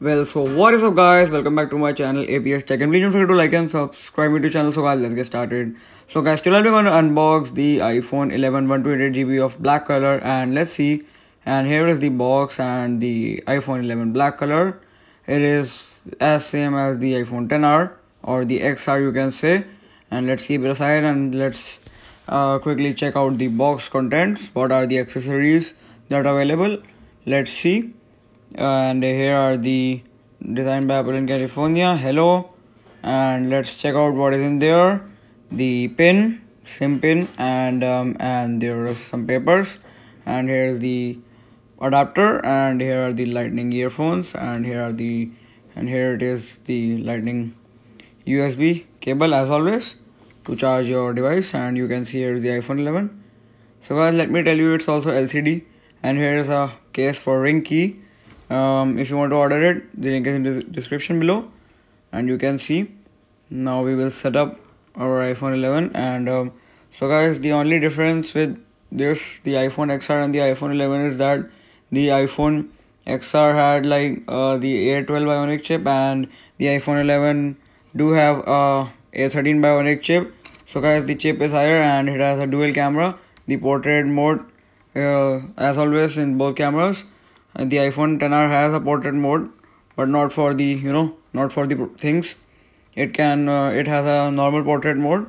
Well, so what is up guys, welcome back to my channel APS Tech, and please don't forget to like and subscribe me to channel. So guys, let's get started. So guys, today I'm going to unbox the iPhone 11 128GB of black color, and let's see. And here is the box and the iPhone 11 black color. It is as same as the iPhone XR or the XR you can say. And let's keep it aside and let's quickly check out the box contents. What are the accessories that are available? Let's see. And here are the designed by Apple in California. Hello, and let's check out what is in there. The pin, SIM pin, and there are some papers. And here is the adapter, and here are the lightning earphones, and here it is the lightning USB cable as always to charge your device. And you can see here is the iPhone 11. So guys, let me tell you, it's also LCD, and here is a case for ring key. If you want to order it, the link is in the description below, and you can see. Now we will set up our iPhone 11, and so guys, the only difference with this, the iPhone XR and the iPhone 11, is that the iPhone XR had like the A12 Bionic chip, and the iPhone 11 do have A13 Bionic chip. So guys, the chip is higher and it has a dual camera, the portrait mode as always in both cameras. The iPhone XR has a portrait mode, but not for the not for the things. It has a normal portrait mode.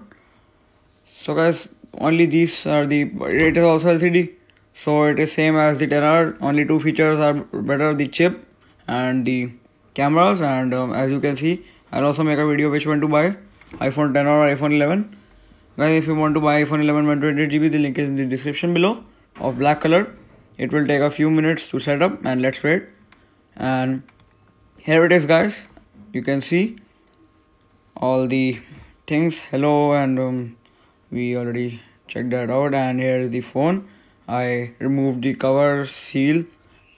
So guys, only these are it is also LCD, so it is same as the XR. Only two features are better: the chip and the cameras. And as you can see, I'll also make a video which one to buy, iPhone XR or iPhone 11. Guys, if you want to buy iPhone 11 128GB, the link is in the description below, of black color. It will take a few minutes to set up, and let's wait. And here it is guys, you can see all the things. Hello, and we already checked that out. And here is the phone. I removed the cover seal,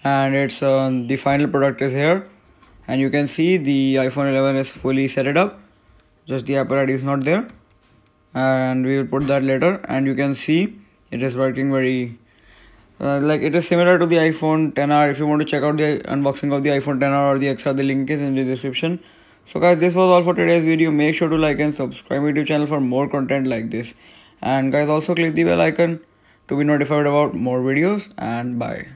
and it's the final product is here. And you can see the iPhone 11 is fully set it up, just the Apple ID is not there, and we will put that later. And you can see it is working very like it is similar to the iPhone XR. If you want to check out the unboxing of the iPhone XR or the XR, the link is in the description. So guys, this was all for today's video. Make sure to like and subscribe my YouTube channel for more content like this. And guys, also click the bell icon to be notified about more videos. And bye.